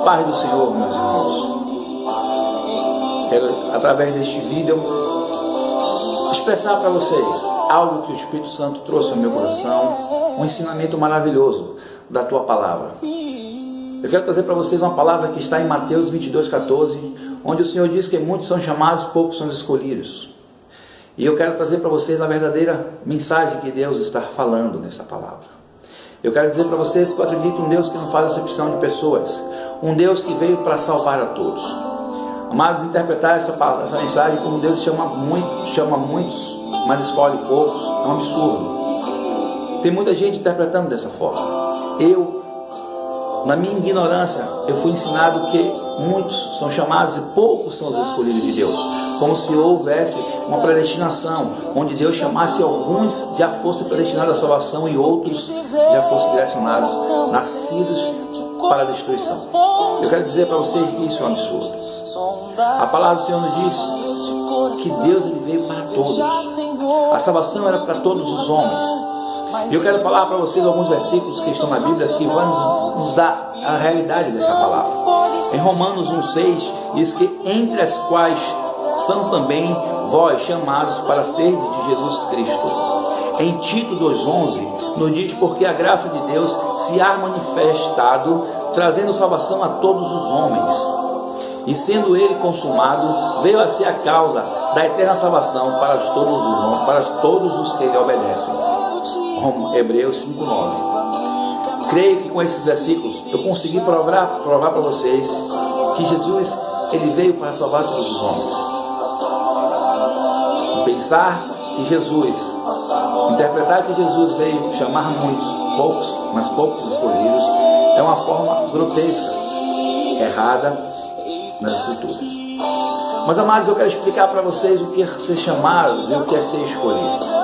paz do Senhor, meus irmãos. Quero, através deste vídeo, expressar para vocês algo que o Espírito Santo trouxe ao meu coração, um ensinamento maravilhoso da tua palavra. Eu quero trazer para vocês uma palavra que está em Mateus 22:14, onde o Senhor diz que muitos são chamados, poucos são escolhidos. E eu quero trazer para vocês a verdadeira mensagem que Deus está falando nessa palavra. Eu quero dizer para vocês que eu acredito em um Deus que não faz acepção de pessoas, um Deus que veio para salvar a todos. Amados, interpretar essa mensagem como Deus chama muitos, mas escolhe poucos, é um absurdo. Tem muita gente interpretando dessa forma. Na minha ignorância, eu fui ensinado que muitos são chamados e poucos são os escolhidos de Deus. Como se houvesse uma predestinação, onde Deus chamasse alguns, já fossem predestinados à salvação, e outros já fossem direcionados, nascidos para a destruição. Eu quero dizer para vocês que isso é um absurdo. A palavra do Senhor nos diz que Deus ele veio para todos. A salvação era para todos os homens. E eu quero falar para vocês alguns versículos que estão na Bíblia que vão nos dar a realidade dessa palavra. Em Romanos 1,6 diz que entre as quais são também vós chamados para ser de Jesus Cristo. Em Tito 2,11 nos diz porque a graça de Deus se há manifestado, trazendo salvação a todos os homens. E sendo ele consumado, veio a ser a causa da eterna salvação para todos os que lhe obedecem. Hebreus 5,9. Creio que com esses versículos eu consegui provar para vocês que Jesus ele veio para salvar todos os homens. Pensar que Jesus, interpretar que Jesus veio chamar muitos, poucos, mas poucos escolhidos, é uma forma grotesca, errada nas Escrituras. Mas, amados, eu quero explicar para vocês o que é ser chamados e o que é ser escolhido.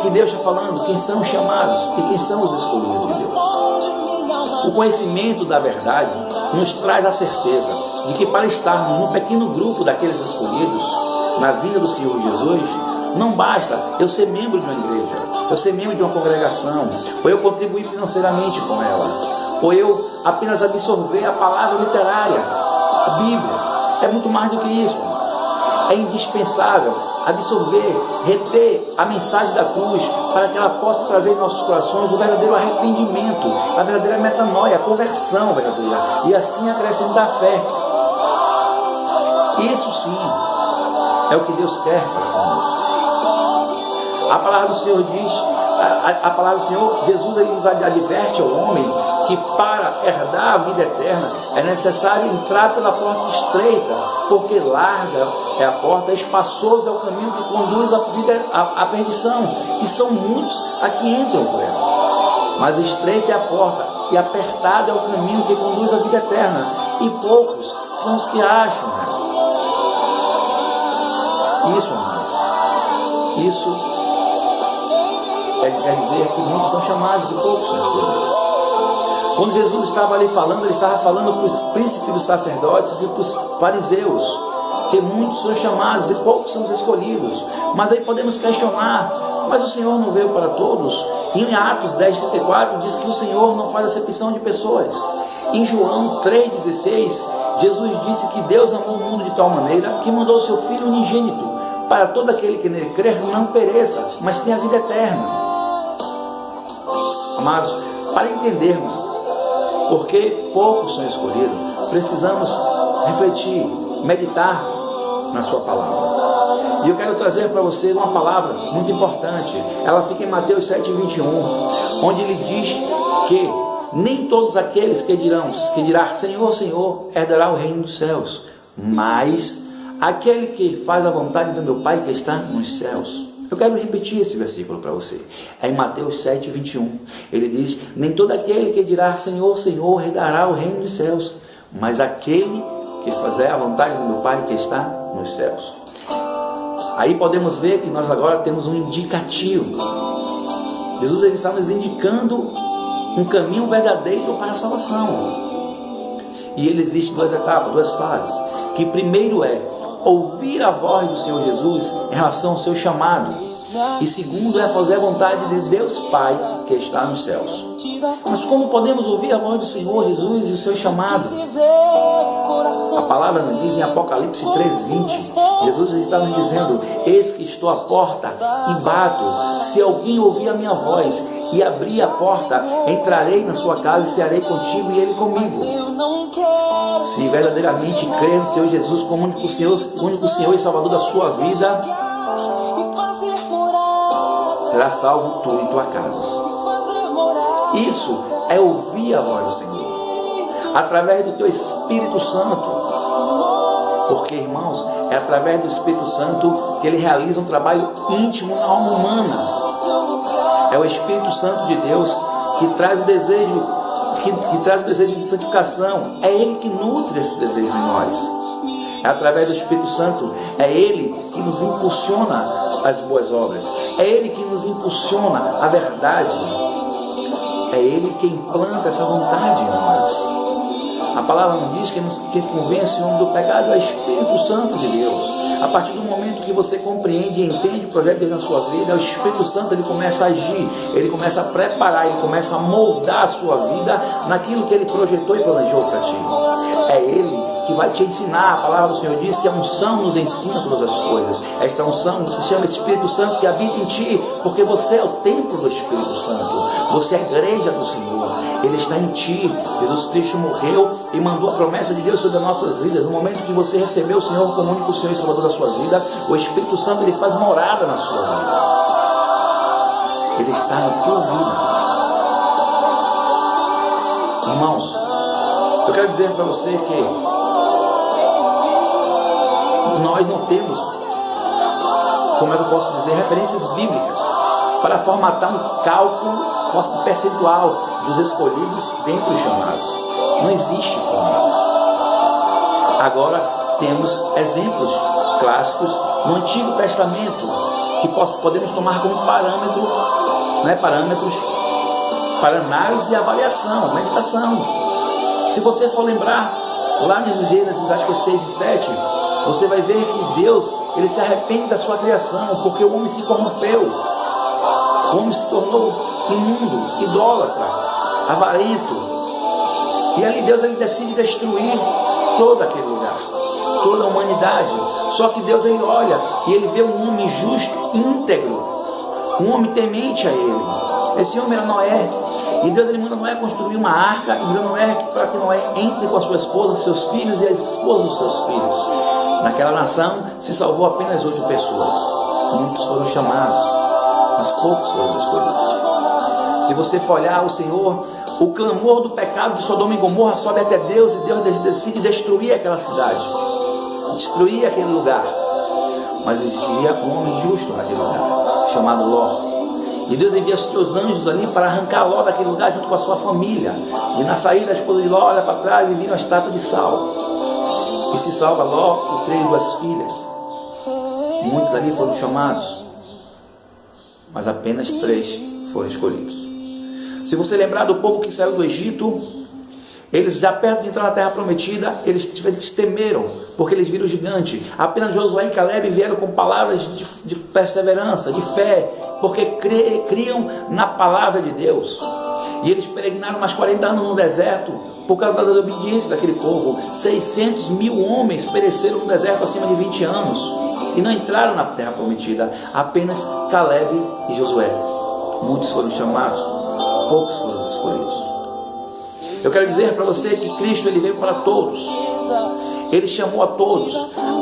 Que Deus está falando, quem são os chamados e quem são os escolhidos de Deus. O conhecimento da verdade nos traz a certeza de que para estarmos no pequeno grupo daqueles escolhidos, na vida do Senhor Jesus, não basta eu ser membro de uma igreja, eu ser membro de uma congregação, ou eu contribuir financeiramente com ela, ou eu apenas absorver a palavra literária, a Bíblia. É muito mais do que isso, amados. É indispensável absorver, reter a mensagem da cruz, para que ela possa trazer em nossos corações o verdadeiro arrependimento, a verdadeira metanoia, a conversão verdadeira, e assim acrescentar a fé. Isso sim é o que Deus quer para nós. A palavra do Senhor diz, a palavra do Senhor, Jesus ele nos adverte ao homem que para herdar a vida eterna é necessário entrar pela porta estreita, porque larga é a porta, espaçoso é o caminho que conduz à perdição, e são muitos a que entram por ela. Mas estreita é a porta e apertado é o caminho que conduz à vida eterna, e poucos são os que acham. Isso, amados, isso quer dizer que muitos são chamados e poucos são escolhidos. Quando Jesus estava ali falando, ele estava falando para os príncipes dos sacerdotes e para os fariseus, que muitos são chamados e poucos são os escolhidos. Mas aí podemos questionar, mas o Senhor não veio para todos? E em Atos 10:34 diz que o Senhor não faz acepção de pessoas. Em João 3,16, Jesus disse que Deus amou o mundo de tal maneira que mandou o seu Filho unigênito, para todo aquele que nele crer não pereça, mas tenha a vida eterna. Amados, para entendermos porque poucos são escolhidos, precisamos refletir, meditar na sua palavra. E eu quero trazer para você uma palavra muito importante. Ela fica em Mateus 7:21, onde ele diz que nem todos aqueles que dirão Senhor, Senhor, herdará o reino dos céus, mas aquele que faz a vontade do meu Pai que está nos céus. Eu quero repetir esse versículo para você. É em Mateus 7:21. Ele diz, nem todo aquele que dirá Senhor, Senhor, herdará o reino dos céus, mas aquele que fizer a vontade do meu Pai que está nos céus. Aí podemos ver que nós agora temos um indicativo. Jesus ele está nos indicando um caminho verdadeiro para a salvação. E ele existe duas etapas, duas fases. Que primeiro é ouvir a voz do Senhor Jesus em relação ao seu chamado. E segundo é fazer a vontade de Deus Pai que está nos céus. Mas como podemos ouvir a voz do Senhor Jesus e o seu chamado? A palavra nos diz em Apocalipse 3:20, Jesus está nos dizendo: eis que estou à porta e bato. Se alguém ouvir a minha voz e abrir a porta, entrarei na sua casa e cearei contigo e ele comigo. Se verdadeiramente crer no Senhor Jesus como único Senhor e Salvador da sua vida, será salvo tu e tua casa. Isso é ouvir a voz do Senhor, através do teu Espírito Santo. Porque, irmãos, é através do Espírito Santo que ele realiza um trabalho íntimo na alma humana. É o Espírito Santo de Deus que traz o desejo, que traz o desejo de santificação. É ele que nutre esse desejo em nós. É através do Espírito Santo, é ele que nos impulsiona as boas obras. É ele que nos impulsiona a verdade. É ele que implanta essa vontade em nós. A palavra nos diz que convence o homem do pecado é o Espírito Santo de Deus. A partir do momento que você compreende e entende o projeto de Deus na sua vida, o Espírito Santo ele começa a agir, ele começa a preparar, ele começa a moldar a sua vida naquilo que ele projetou e planejou para ti. É ele que vai te ensinar. A palavra do Senhor diz que a unção nos ensina todas as coisas. Esta unção se chama Espírito Santo que habita em ti, porque você é o templo do Espírito Santo. Você é a igreja do Senhor. Ele está em ti. Jesus Cristo morreu e mandou a promessa de Deus sobre as nossas vidas. No momento que você recebeu o Senhor como único Senhor e Salvador da sua vida, o Espírito Santo ele faz morada na sua vida. Ele está na tua vida. Irmãos, eu quero dizer para você que nós não temos, como é que eu posso dizer, referências bíblicas para formatar um cálculo percentual dos escolhidos dentre os chamados. Não existe como isso. Agora temos exemplos clássicos no Antigo Testamento que podemos tomar como parâmetros para análise e avaliação, meditação. Se você for lembrar lá no Gênesis, acho que é 6 e 7, você vai ver que Deus ele se arrepende da sua criação, porque o homem se corrompeu. O homem se tornou imundo, idólatra, avarento. E ali Deus ele decide destruir todo aquele lugar, toda a humanidade. Só que Deus ele olha e ele vê um homem justo, íntegro, um homem temente a ele. Esse homem era Noé. E Deus ele manda Noé construir uma arca e diz Noé para que Noé entre com a sua esposa, seus filhos e as esposas dos seus filhos. Naquela nação se salvou apenas 8 pessoas. Muitos foram chamados, mas poucos foram escolhidos. Se você for olhar o Senhor, o clamor do pecado de Sodoma e Gomorra sobe até Deus e Deus decide destruir aquela cidade, destruir aquele lugar. Mas existia um homem justo naquele lugar, chamado Ló. E Deus envia os seus anjos ali para arrancar Ló daquele lugar junto com a sua família. E na saída a esposa de Ló olha para trás e vira uma estátua de sal. E se salva Ló e 3 duas filhas. Muitos ali foram chamados, mas apenas 3 foram escolhidos. Se você lembrar do povo que saiu do Egito, eles já perto de entrar na terra prometida, eles temeram, porque eles viram o gigante. Apenas Josué e Caleb vieram com palavras de perseverança, de fé, porque criam na palavra de Deus. E eles peregrinaram mais 40 anos no deserto, por causa da obediência daquele povo. 600 mil homens pereceram no deserto acima de 20 anos, e não entraram na terra prometida. Apenas Caleb e Josué. Muitos foram chamados, poucos foram escolhidos. Eu quero dizer para você que Cristo ele veio para todos. Ele chamou a todos.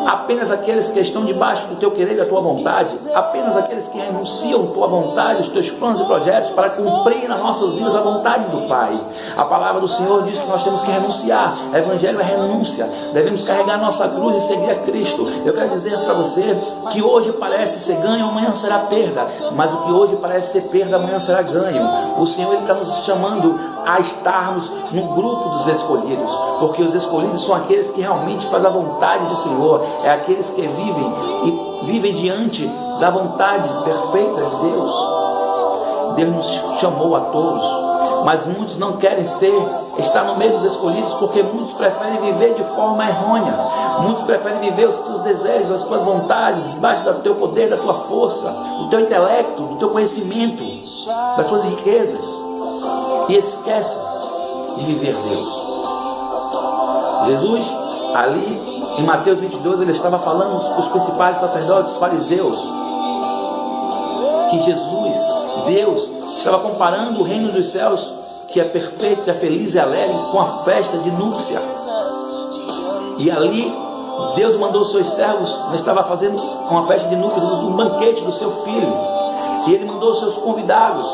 Apenas aqueles que estão debaixo do teu querer e da tua vontade. Apenas aqueles que renunciam tua vontade, os teus planos e projetos para cumprir nas nossas vidas a vontade do Pai. A palavra do Senhor diz que nós temos que renunciar. O Evangelho é renúncia. Devemos carregar nossa cruz e seguir a Cristo. Eu quero dizer para você que hoje parece ser ganho, amanhã será perda. Mas o que hoje parece ser perda, amanhã será ganho. O Senhor ele está nos chamando a estarmos no grupo dos escolhidos, porque os escolhidos são aqueles que realmente fazem a vontade do Senhor, é aqueles que vivem diante da vontade perfeita de Deus. Deus nos chamou a todos, Mas muitos não querem estar no meio dos escolhidos, porque muitos preferem viver de forma errônea. Muitos preferem viver os teus desejos, as tuas vontades, debaixo do teu poder, da tua força, do teu intelecto, do teu conhecimento, das tuas riquezas. E esquece de viver Deus. Jesus, ali em Mateus 22, ele estava falando com os principais sacerdotes, os fariseus, que Jesus, Deus, estava comparando o reino dos céus, que é perfeito, que é feliz e alegre, com a festa de núpcia. E ali Deus mandou os seus servos, estava fazendo uma festa de núpcias, um banquete do seu filho. E ele mandou os seus convidados,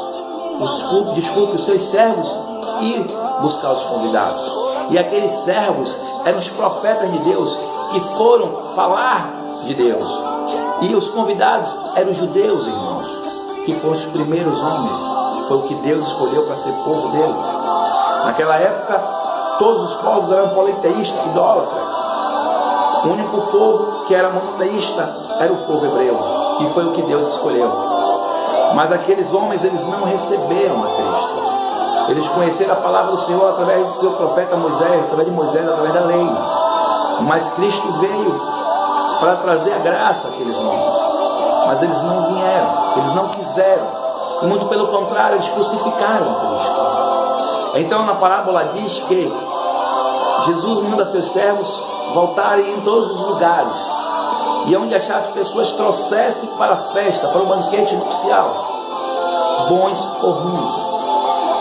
os seus servos, ir buscar os convidados. E aqueles servos eram os profetas de Deus, que foram falar de Deus. E os convidados eram os judeus, irmãos, que foram os primeiros homens. Foi o que Deus escolheu para ser povo dele. Naquela época, todos os povos eram politeístas, idólatras. O único povo que era monoteísta era o povo hebreu. E foi o que Deus escolheu. Mas aqueles homens, eles não receberam a Cristo. Eles conheceram a palavra do Senhor através do seu profeta Moisés, através da lei. Mas Cristo veio para trazer a graça àqueles homens. Mas eles não vieram, eles não quiseram. E muito pelo contrário, eles crucificaram Cristo. Então na parábola diz que Jesus manda seus servos voltarem em todos os lugares, e onde achasse pessoas, trouxessem para a festa, para o banquete nupcial, bons ou ruins.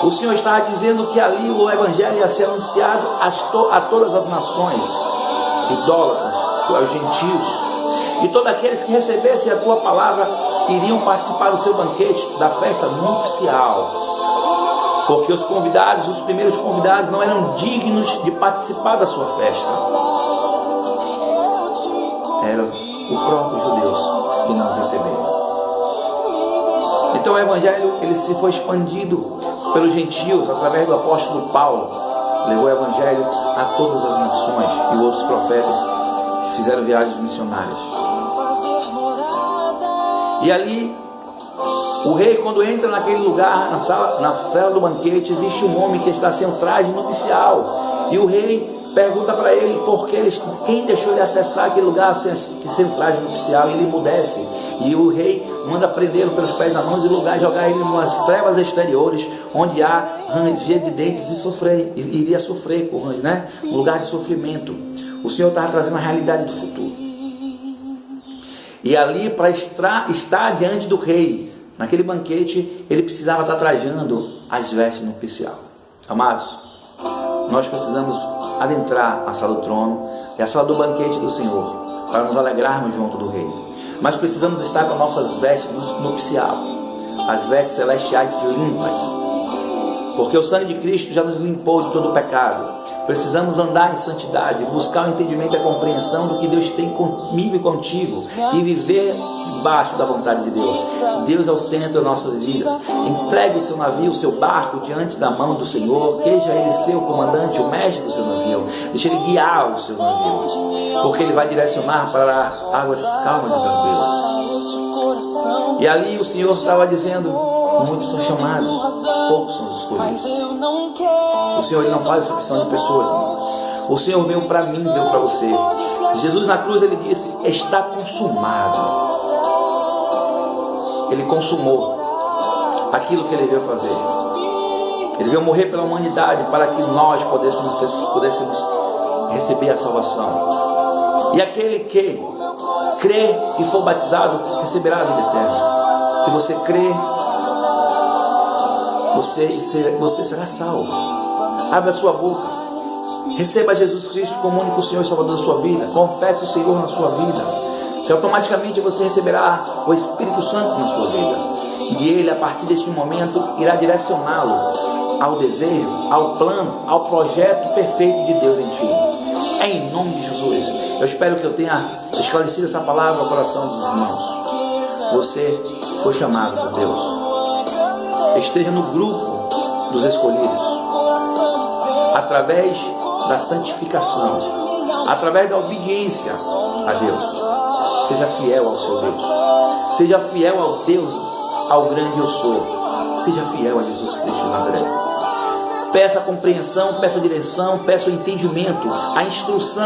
O Senhor estava dizendo que ali o Evangelho ia ser anunciado a todas as nações, idólatras, aos gentios, e todos aqueles que recebessem a tua palavra iriam participar do seu banquete, da festa nupcial. Porque os convidados, os primeiros convidados, não eram dignos de participar da sua festa. Eram os próprios judeus que não receberam. Então o Evangelho, ele se foi expandido pelos gentios, através do apóstolo Paulo. Levou o Evangelho a todas as nações, e outros profetas que fizeram viagens missionárias. E ali, o rei, quando entra naquele lugar, na sala do banquete, existe um homem que está sem o traje nupcial. E o rei pergunta para ele quem deixou ele acessar aquele lugar sem o traje nupcial. E ele emudece. E o rei manda prendê-lo pelos pés na mão e jogar ele nas trevas exteriores, onde há ranger de dentes e iria sofrer, né? Um lugar de sofrimento. O Senhor estava trazendo a realidade do futuro. E ali, para estar diante do rei, naquele banquete, ele precisava estar trajando as vestes nupcial. Amados, nós precisamos adentrar a sala do trono e a sala do banquete do Senhor, para nos alegrarmos junto do rei. Mas precisamos estar com nossas vestes nupcial, as vestes celestiais limpas, porque o sangue de Cristo já nos limpou de todo o pecado. Precisamos andar em santidade, buscar o entendimento e a compreensão do que Deus tem comigo e contigo, e viver debaixo da vontade de Deus. Deus é o centro das nossas vidas. Entregue o seu navio, o seu barco diante da mão do Senhor, seja Ele seu comandante, o mestre do seu navio. Deixe Ele guiar o seu navio, porque Ele vai direcionar para águas calmas e tranquilas. E ali o Senhor estava dizendo: muitos são chamados, poucos são os escolhidos. O Senhor, Ele não faz exceção de pessoas, irmãos. O Senhor veio para mim, veio para você. Jesus na cruz, Ele disse: está consumado. Ele consumou aquilo que Ele veio fazer. Ele veio morrer pela humanidade, para que nós pudéssemos receber a salvação. E aquele que crê e for batizado receberá a vida eterna. Se você crê, você será salvo. Abra a sua boca, receba Jesus Cristo como único Senhor e Salvador da sua vida. Confesse o Senhor na sua vida, que automaticamente você receberá o Espírito Santo na sua vida. E Ele, a partir deste momento, irá direcioná-lo ao desejo, ao plano, ao projeto perfeito de Deus em ti. Em nome de Jesus, eu espero que eu tenha esclarecido essa palavra ao coração dos irmãos. Você foi chamado por Deus. Esteja no grupo dos escolhidos, através da santificação, através da obediência a Deus. Seja fiel ao seu Deus, seja fiel ao Deus, ao grande eu sou, seja fiel a Jesus Cristo de Nazaré. peça a compreensão, peça a direção, peça o entendimento, a instrução.